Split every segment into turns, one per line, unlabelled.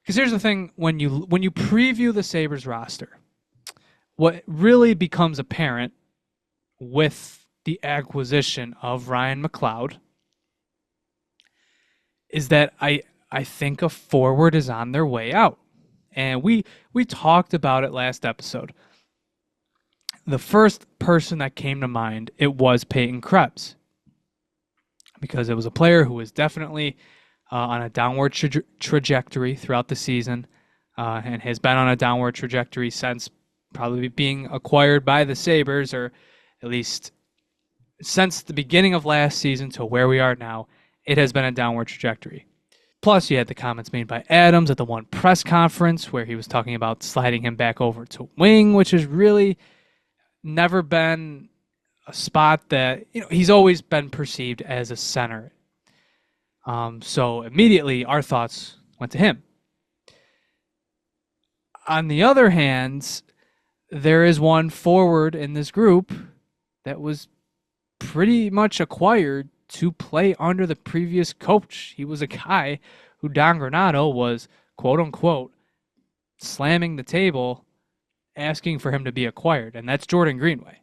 Because here's the thing: when you preview the Sabres roster, what really becomes apparent with the acquisition of Ryan McLeod is that I think a forward is on their way out. And we talked about it last episode. The first person that came to mind, it was Peyton Krebs, because it was a player who was definitely on a downward trajectory throughout the season, and has been on a downward trajectory since probably being acquired by the Sabres, or at least since the beginning of last season to where we are now. It has been a downward trajectory. Plus, you had the comments made by Adams at the one press conference where he was talking about sliding him back over to wing, which has really never been a spot that, he's always been perceived as a center. So immediately our thoughts went to him. On the other hand, there is one forward in this group that was pretty much acquired to play under the previous coach. He was a guy who Don Granato was, quote unquote, slamming the table, asking for him to be acquired, and that's Jordan Greenway.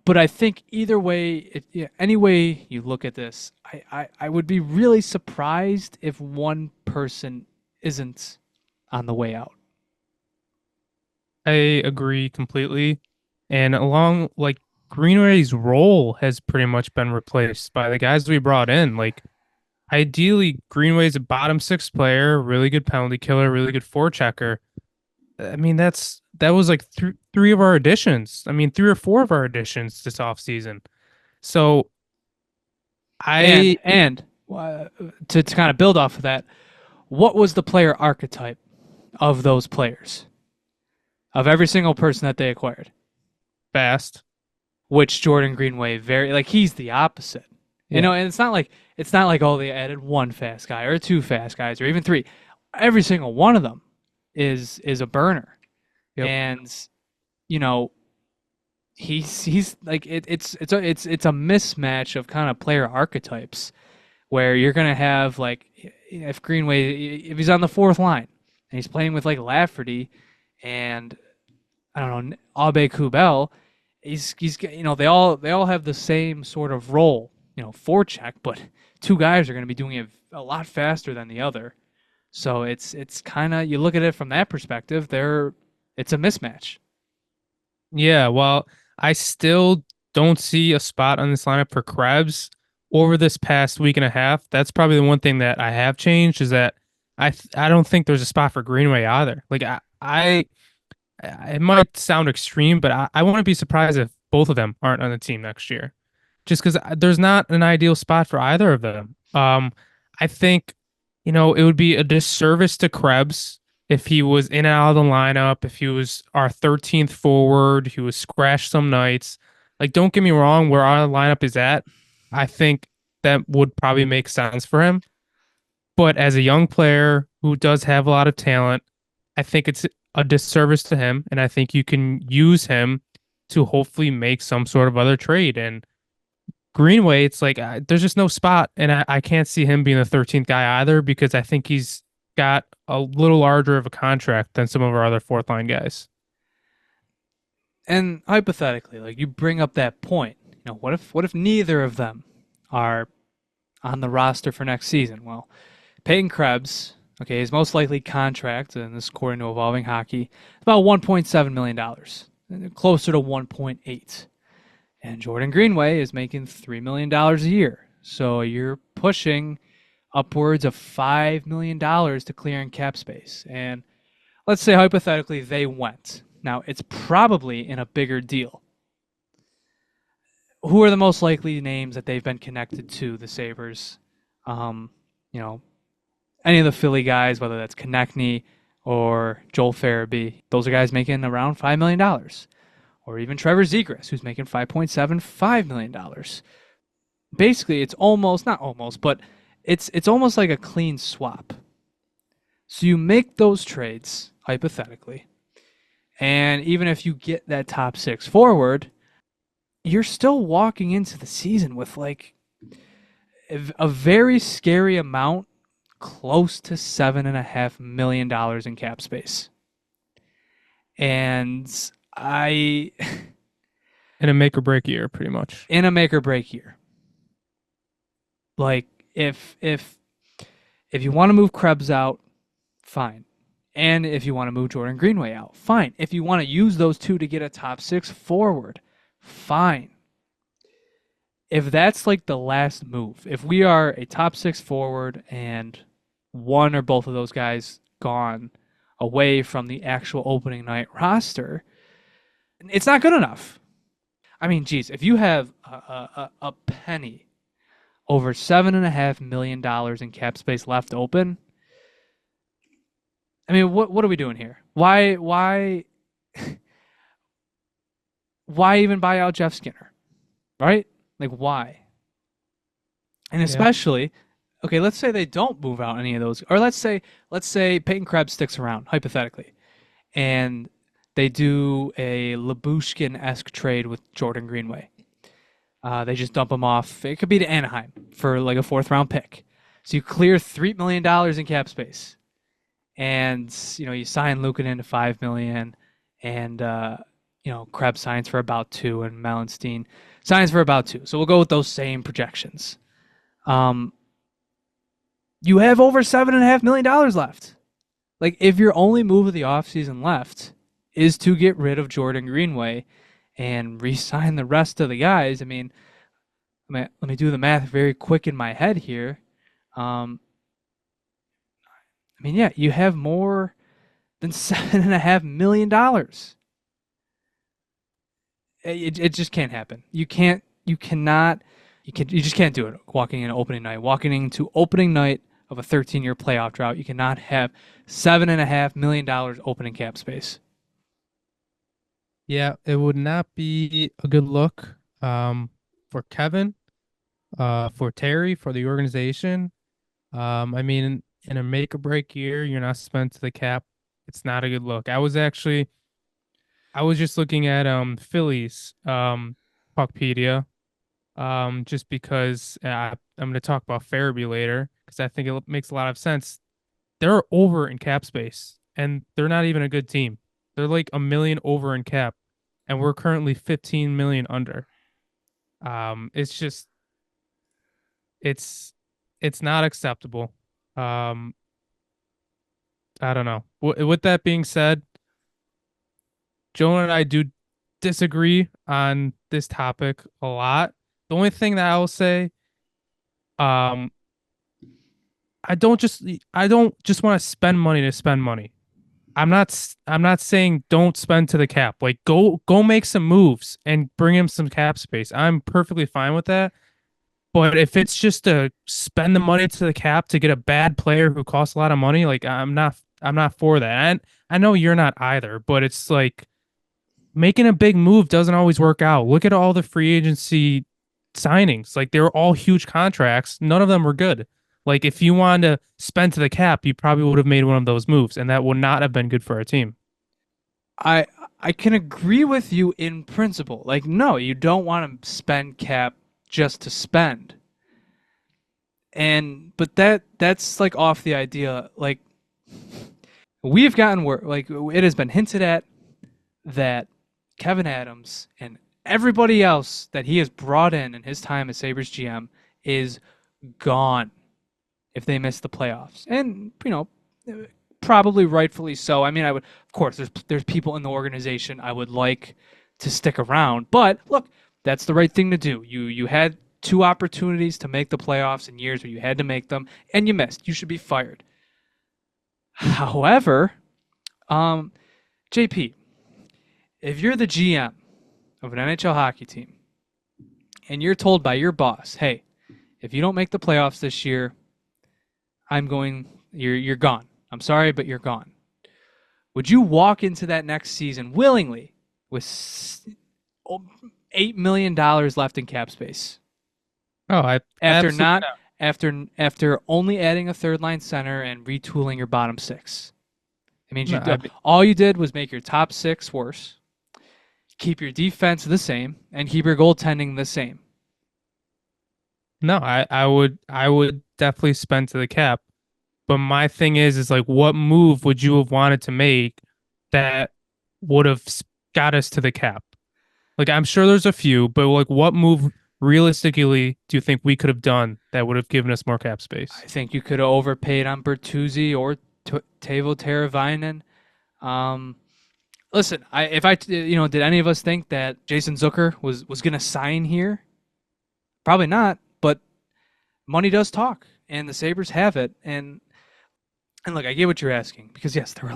But I think either way, any way you look at this, I would be really surprised if one person isn't on the way out.
I agree completely. And along like Greenway's role has pretty much been replaced by the guys we brought in. Like ideally, Greenway's a bottom six player, really good penalty killer, really good forechecker. I mean, that was like three of our additions. I mean, three or four of our additions this offseason. So
And
I
and to kind of build off of that, what was the player archetype of those players, of every single person that they acquired?
fast.
Which Jordan Greenway, very, like, he's the opposite.
Yeah.
And it's not like, oh, they added one fast guy or two fast guys or even three. Every single one of them is a burner.
Yep.
And you know, he's like, it's a mismatch of kind of player archetypes, where you're gonna have, like, if Greenway, if he's on the fourth line and he's playing with like Lafferty and, I don't know, Abe Kubel, he's they all have the same sort of role, forecheck, but two guys are going to be doing it a lot faster than the other. So it's kind of, you look at it from that perspective, it's a mismatch.
Yeah, well, I still don't see a spot on this lineup for Krebs over this past week and a half. That's probably the one thing that I have changed is that I don't think there's a spot for Greenway either. Like I it might sound extreme, but I wouldn't be surprised if both of them aren't on the team next year. Just because there's not an ideal spot for either of them. I think, it would be a disservice to Krebs if he was in and out of the lineup, if he was our 13th forward, he was scratched some nights. Like, don't get me wrong, where our lineup is at, I think that would probably make sense for him. But as a young player who does have a lot of talent, I think it's a disservice to him, and I think you can use him to hopefully make some sort of other trade. And Greenway, it's like there's just no spot, and I can't see him being the 13th guy either because I think he's got a little larger of a contract than some of our other fourth line guys.
And hypothetically, like, you bring up that point, what if neither of them are on the roster for next season? Well, Peyton Krebs, okay, his most likely contract, and this according to Evolving Hockey, about $1.7 million, closer to 1.8. And Jordan Greenway is making $3 million a year. So you're pushing upwards of $5 million to clear in cap space. And let's say hypothetically they went. Now, it's probably in a bigger deal. Who are the most likely names that they've been connected to the Sabres? Um, you know, any of the Philly guys, whether that's Konechny or Joel Farabee, those are guys making around $5 million. Or even Trevor Zegras, who's making $5.75 million. Basically, it's almost, not almost, but it's almost like a clean swap. So you make those trades, hypothetically, and even if you get that top six forward, you're still walking into the season with, like, a very scary amount close to $7.5 million in cap space. And I,
In a make or break year, pretty much.
in a make or break year, like if you want to move Krebs out, fine. And if you want to move Jordan Greenway out, fine. If you want to use those two to get a top six forward, fine. If that's like the last move, if we are a top six forward and one or both of those guys gone away from the actual opening night roster, it's not good enough. I mean, geez, if you have a penny over $7.5 million in cap space left open, I mean, what are we doing here? Why even buy out Jeff Skinner, right? Like why? And
Yeah.
especially, okay, let's say they don't move out any of those, or let's say Peyton Krebs sticks around hypothetically, and they do a Labushkin esque trade with Jordan Greenway. They just dump him off. It could be to Anaheim for like a fourth round pick. So you clear $3 million in cap space, and you sign Lukin to $5 million, and Krebs signs for about 2, and Melenstein signs for about 2. So we'll go with those same projections. Um, you have over $7.5 million left. Like if your only move of the offseason left is to get rid of Jordan Greenway and re-sign the rest of the guys, let me do the math very quick in my head here. Um, yeah, you have more than $7.5 million. It just can't happen. You can't. You cannot. You just can't do it. Walking into opening night of a 13-year playoff drought, you cannot have $7.5 million opening cap space.
Yeah, it would not be a good look for Kevin, for Terry, for the organization. I mean, in a make or break year, you're not spent to the cap. It's not a good look. I was just looking at Phillies Puckpedia, just because I'm going to talk about Farabee later because I think it makes a lot of sense. They're over in cap space, and they're not even a good team. They're like a million over in cap, and we're currently 15 million under. It's just it's it's not acceptable. Um, I don't know. With that being said, Joe and I do disagree on this topic a lot. The only thing that I will say, um, I don't just want to spend money to spend money. I'm not saying don't spend to the cap. Like go make some moves and bring him some cap space. I'm perfectly fine with that. But if it's just to spend the money to the cap to get a bad player who costs a lot of money, like I'm not for that. And I know you're not either, but it's like making a big move doesn't always work out. Look at all the free agency signings. Like they were all huge contracts. None of them were good. Like if you wanted to spend to the cap, you probably would have made one of those moves, and that would not have been good for our team.
I I can agree with you in principle. Like, no, you don't want to spend cap just to spend. And but that's like off the idea. Like we've gotten word, like it has been hinted at that Kevin Adams and everybody else that he has brought in his time as Sabres GM is gone if they miss the playoffs. And, probably rightfully so. I would, of course, there's people in the organization I would like to stick around, but look, that's the right thing to do. You had two opportunities to make the playoffs in years where you had to make them, and you missed. You should be fired. However, um, JP, if you're the GM of an NHL hockey team and you're told by your boss, "Hey, if you don't make the playoffs this year, you're gone. I'm sorry, but you're gone." Would you walk into that next season willingly with $8 million left in cap space
Oh, I
after
absolutely
not
not.
after only adding a third line center and retooling your bottom six? It means
No,
all you did was make your top six worse, keep your defense the same, and keep your goaltending the same.
no, I would definitely spend to the cap. But my thing is like, what move would you have wanted to make that would have got us to the cap? Like, I'm sure there's a few, but like, what move realistically do you think we could have done that would have given us more cap space?
I think you could have overpaid on Bertuzzi or Teuvo Teravainen. Um, Listen, if I did any of us think that Jason Zucker was going to sign here? Probably not. But money does talk, and the Sabres have it. And look, I get what you're asking because yes, there were a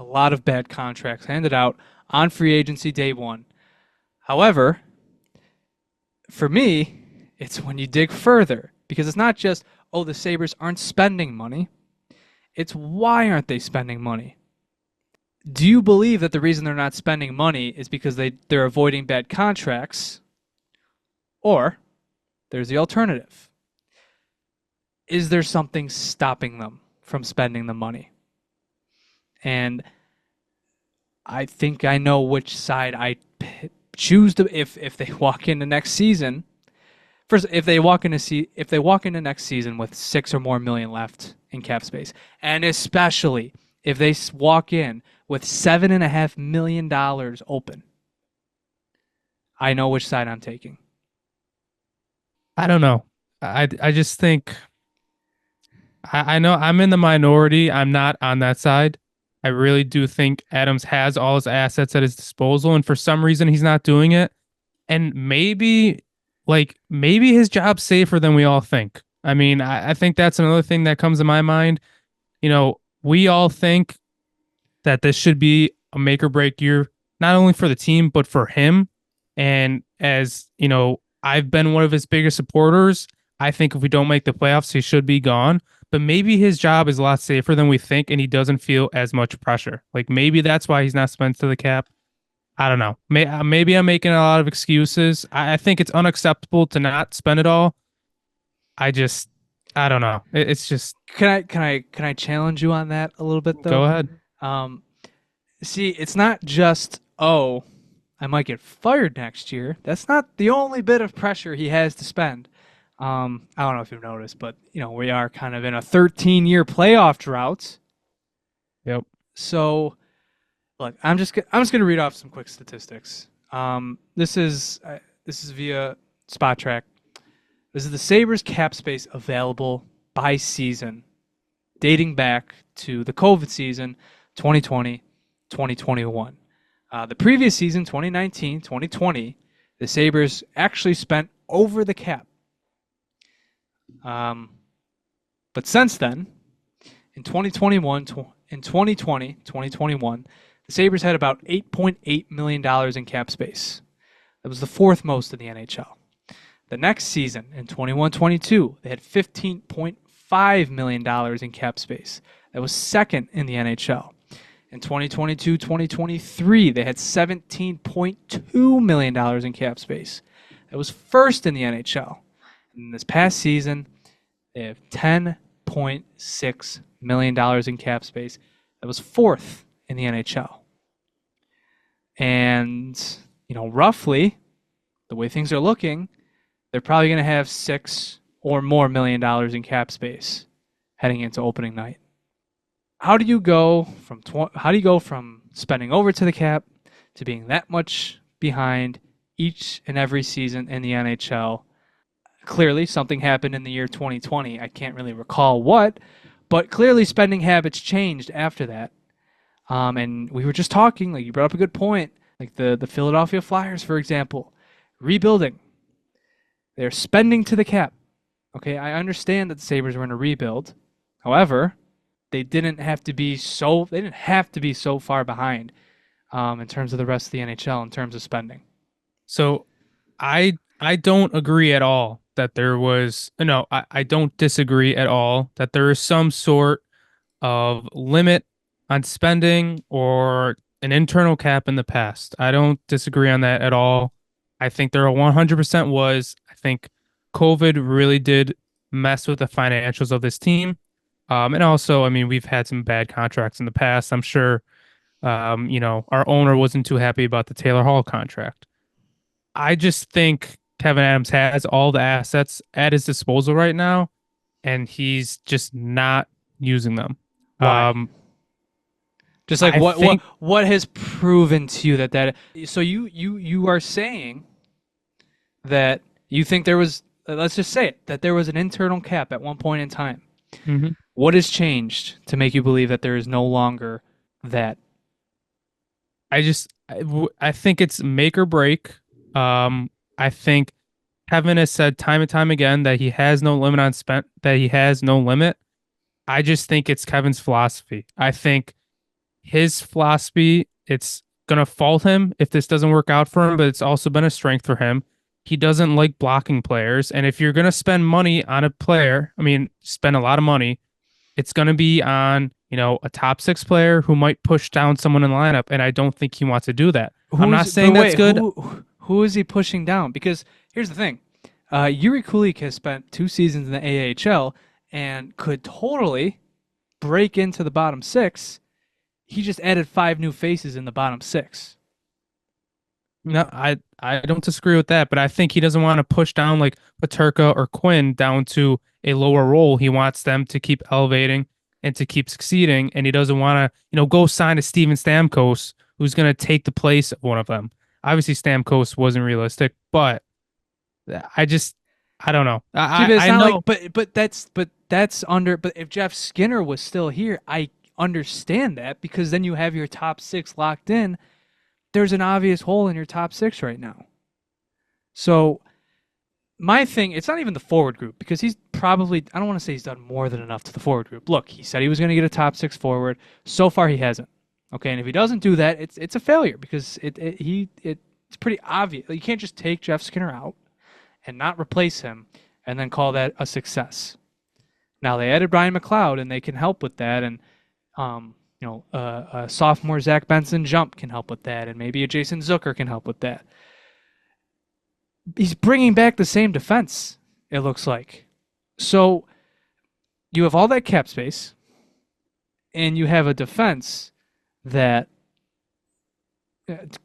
lot of bad contracts handed out on free agency day one. However, for me, it's when you dig further because it's not just the Sabres aren't spending money. It's why aren't they spending money? Do you believe that the reason they're not spending money is because they're avoiding bad contracts? Or there's the alternative. Is there something stopping them from spending the money? And I think I know which side I choose to if they walk into next season. First, if they walk into next season with 6 or more million left in cap space, and especially if they walk in with $7.5 million open, I know which side I'm taking.
I don't know. I just think I know I'm in the minority. I'm not on that side. I really do think Adams has all his assets at his disposal, and for some reason he's not doing it. And maybe his job's safer than we all think. I mean, I think that's another thing that comes to my mind. We all think that this should be a make or break year, not only for the team, but for him. And as I've been one of his biggest supporters. I think if we don't make the playoffs, he should be gone. But maybe his job is a lot safer than we think, and he doesn't feel as much pressure. Like maybe that's why he's not spent to the cap. I don't know. Maybe I'm making a lot of excuses. I think it's unacceptable to not spend it all. I just, I don't know. It's just,
Can I challenge you on that a little bit
go
though?
ahead.
Um, See, it's not just I might get fired next year. That's not the only bit of pressure he has to spend. I don't know if you've noticed, but we are kind of in a 13-year playoff drought.
Yep.
So look, I'm just gonna read off some quick statistics. This is via Spot Track. This is the Sabres cap space available by season, dating back to the COVID season, 2020, 2021. The previous season, 2019, 2020, the Sabres actually spent over the cap. Um, but since then, in 2021, in 2020, 2021, the Sabres had about $8.8 million in cap space. That was the fourth most in the NHL. The next season, in 21-22, they had $15.5 million in cap space. That was second in the NHL. In 2022-2023, they had $17.2 million in cap space. That was first in the NHL. And this past season, they have $10.6 million in cap space. That was fourth in the NHL. And, roughly, the way things are looking, they're probably going to have $6 or more million in cap space heading into opening night. How do you go from spending over to the cap to being that much behind each and every season in the NHL? Clearly, something happened in the year 2020. I can't really recall what, but clearly spending habits changed after that. And we were just talking, like you brought up a good point, like the Philadelphia Flyers, for example, rebuilding. They're spending to the cap. Okay, I understand that the Sabres were in a rebuild. However, they didn't have to be so far behind in terms of the rest of the NHL in terms of spending.
So I don't agree at all that there was, no, I don't disagree at all that there is some sort of limit on spending or an internal cap in the past. I don't disagree on that at all. I think there 100% was. I think COVID really did mess with the financials of this team. And also, I mean, we've had some bad contracts in the past. I'm sure, our owner wasn't too happy about the Taylor Hall contract. I just think Kevin Adams has all the assets at his disposal right now, and he's just not using them.
Why?
Um,
Just like
I think
what has proven to you that so you are saying that you think there was, let's just say it, that there was an internal cap at one point in time.
mhm.
What has changed to make you believe that there is no longer that?
I think it's make or break. I think Kevin has said time and time again that he has no limit on spent, that he has no limit. I just think it's Kevin's philosophy. I think his philosophy, it's gonna fault him if this doesn't work out for him, but it's also been a strength for him. He doesn't like blocking players, and if you're gonna spend money on a player, I mean, spend a lot of money, it's gonna be on, a top six player who might push down someone in the lineup, and I don't think he wants to do that. I'm not
But
saying that's
wait,
good.
who is he pushing down? Because here's the thing, Yuri Kulik has spent 2 seasons in the AHL and could totally break into the bottom six. He just added 5 new faces in the bottom six.
No, I don't disagree with that, but I think he doesn't want to push down like Paterka or Quinn down to a lower role. He wants them to keep elevating and to keep succeeding, and he doesn't want to, go sign a Steven Stamkos who's going to take the place of one of them. Obviously, Stamkos wasn't realistic, but I just I don't know.
See, but it's
I
not like,
know.
but that's under. But if Jeff Skinner was still here, I understand that because then you have your top six locked in. There's an obvious hole in your top six right now. So my thing, it's not even the forward group because he's probably, I don't want to say he's done more than enough to the forward group. Look, he said he was going to get a top six forward. So far, he hasn't. Okay, and if he doesn't do that, it's a failure because it's pretty obvious. You can't just take Jeff Skinner out and not replace him and then call that a success. Now they added Brian McLeod and they can help with that, and sophomore Zach Benson jump can help with that, and maybe a Jason Zucker can help with that. He's bringing back the same defense, it looks like. So you have all that cap space, and you have a defense that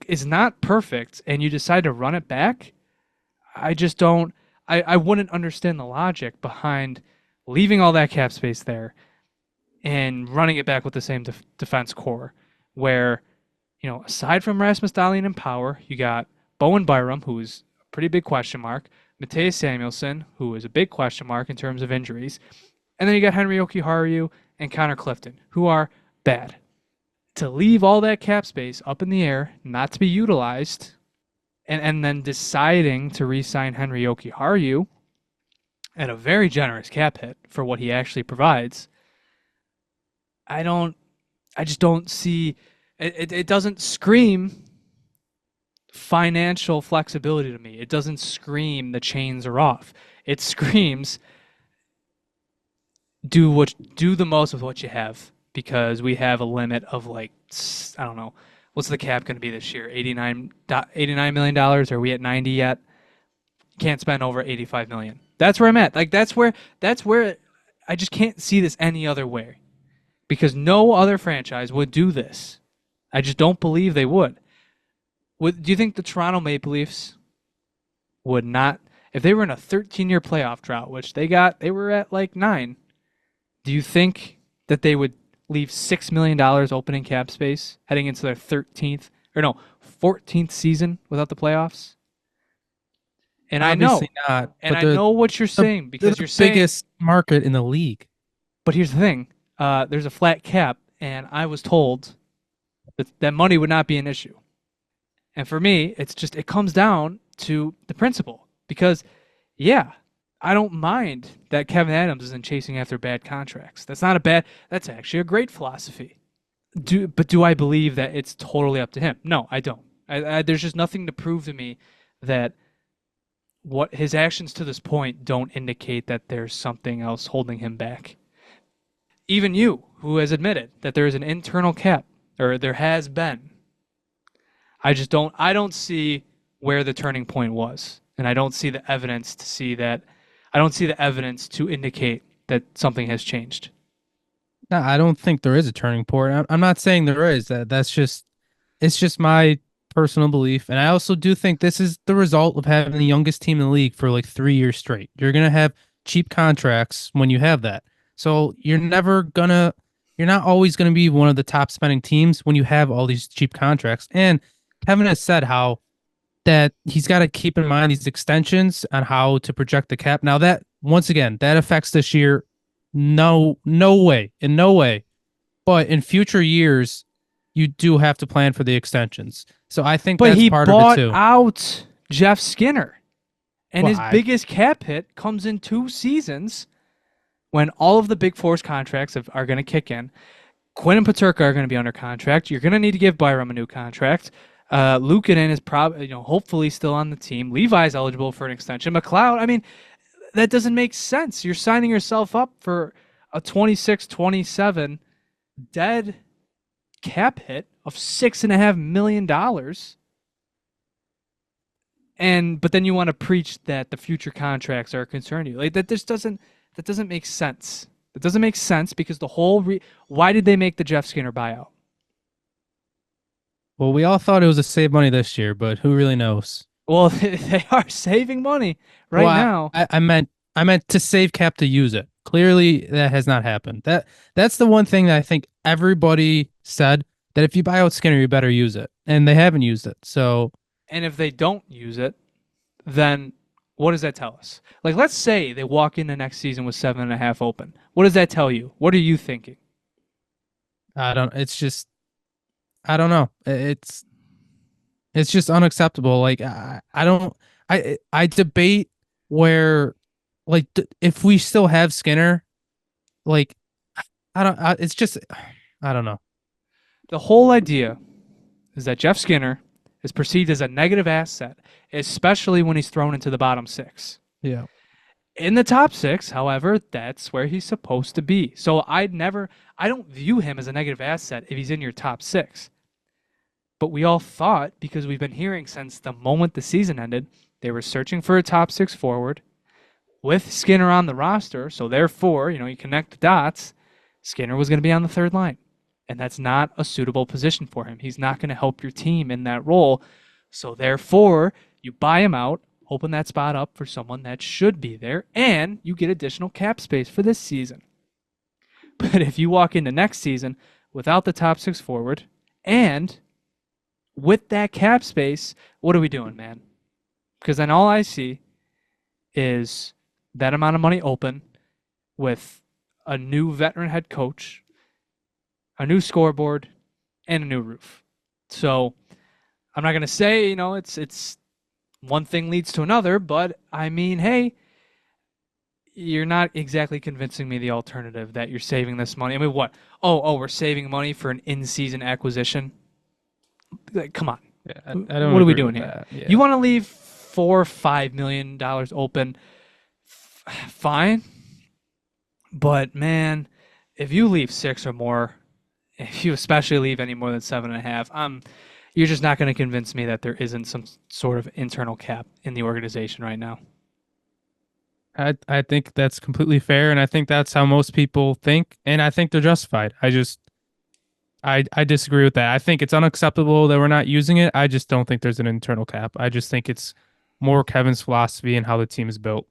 is not perfect, and you decide to run it back. I just don't. I wouldn't understand the logic behind leaving all that cap space there and running it back with the same defense core, where, aside from Rasmus Dahlin in power, you got Bowen Byram, who is a pretty big question mark, Mateus Samuelsson, who is a big question mark in terms of injuries, and then you got Henry Okiharu and Connor Clifton, who are bad. To leave all that cap space up in the air, not to be utilized, and then deciding to re-sign Henry Okiharu at a very generous cap hit for what he actually provides, I just don't see it doesn't scream financial flexibility to me. It doesn't scream the chains are off. It screams do the most with what you have because we have a limit of like, I don't know, what's the cap going to be this year? $89 million. Are we at 90 yet? Can't spend over 85 million. That's where I'm at. Like that's where I just can't see this any other way because no other franchise would do this. I just don't believe they would. Do you think the Toronto Maple Leafs would not, if they were in a 13-year playoff drought, which they were at like 9? Do you think that they would leave $6 million opening cap space heading into their 13th or no 14th season without the playoffs? And I know,
Obviously not,
and
but
I know what you're saying
they're
because
the
you're saying,
biggest market in the league.
but here's the thing: there's a flat cap, and I was told that money would not be an issue. And for me, it comes down to the principle because, yeah, I don't mind that Kevin Adams isn't chasing after bad contracts. That's actually a great philosophy. But do I believe that it's totally up to him? No, I don't. There's just nothing to prove to me that what his actions to this point don't indicate that there's something else holding him back. Even you, who has admitted that there is an internal cap, or there has been, I don't see where the turning point was. And I don't see the evidence to see that I don't see the evidence to indicate that something has changed.
No, I don't think there is a turning point. I'm not saying there is. That's just it's just my personal belief, and I also do think this is the result of having the youngest team in the league for like 3 years straight. You're gonna have cheap contracts when you have that. So you're not always gonna be one of the top spending teams when you have all these cheap contracts. And Kevin has said how that he's got to keep in mind these extensions on how to project the cap. Now that once again, that affects this year. No, no way, in no way. But in future years, you do have to plan for the extensions. So I think
But
that's
he
part of it
bought
too.
out Jeff Skinner, and
Well,
his biggest cap hit comes in 2 seasons when all of the big force contracts are going to kick in. Quinn and Paterka are going to be under contract. You're going to need to give Byram a new contract. Lukanen is probably, hopefully still on the team. Levi's eligible for an extension. McLeod, I mean, that doesn't make sense. You're signing yourself up for a 26, 27 dead cap hit of $6.5 million. But then you want to preach that the future contracts are concerning you. Like that doesn't make sense. It doesn't make sense because why did they make the Jeff Skinner buyout?
well, we all thought it was to save money this year, but who really knows?
Well, they are saving money
Well,
right now.
I meant to save cap to use it. Clearly, that has not happened. That's the one thing that I think everybody said that if you buy out Skinner, you better use it, and they haven't used it. So
And if they don't use it, then what does that tell us? Like, let's say they walk into next season with 7.5 open. What does that tell you? What are you thinking?
I don't. It's just I don't know. It's just unacceptable. Like I don't. I debate where like if we still have Skinner, like I don't. It's just I don't know.
The whole idea is that Jeff Skinner is perceived as a negative asset, especially when he's thrown into the bottom six.
Yeah.
In the top six, however, that's where he's supposed to be. So I don't view him as a negative asset if he's in your top six. But we all thought, because we've been hearing since the moment the season ended, they were searching for a top six forward with Skinner on the roster. So therefore, you connect the dots, Skinner was going to be on the third line. And that's not a suitable position for him. He's not going to help your team in that role. So therefore, you buy him out, open that spot up for someone that should be there, and you get additional cap space for this season. But if you walk into next season without the top six forward and with that cap space, what are we doing, man? Because then all I see is that amount of money open with a new veteran head coach, a new scoreboard, and a new roof. So I'm not gonna say, it's one thing leads to another, but I mean, hey, you're not exactly convincing me the alternative that you're saving this money. I mean, what? We're saving money for an in-season acquisition. Like, come on.
Yeah, I don't
What are we
agree
doing
with
here?
that. Yeah.
You want to leave $4 or $5 million open? Fine, but man, if you leave six or more, if you especially leave any more than 7.5, you're just not going to convince me that there isn't some sort of internal cap in the organization right now.
I think that's completely fair, and I think that's how most people think, and I think they're justified. I disagree with that. I think it's unacceptable that we're not using it. I just don't think there's an internal cap. I just think it's more Kevin's philosophy and how the team is built.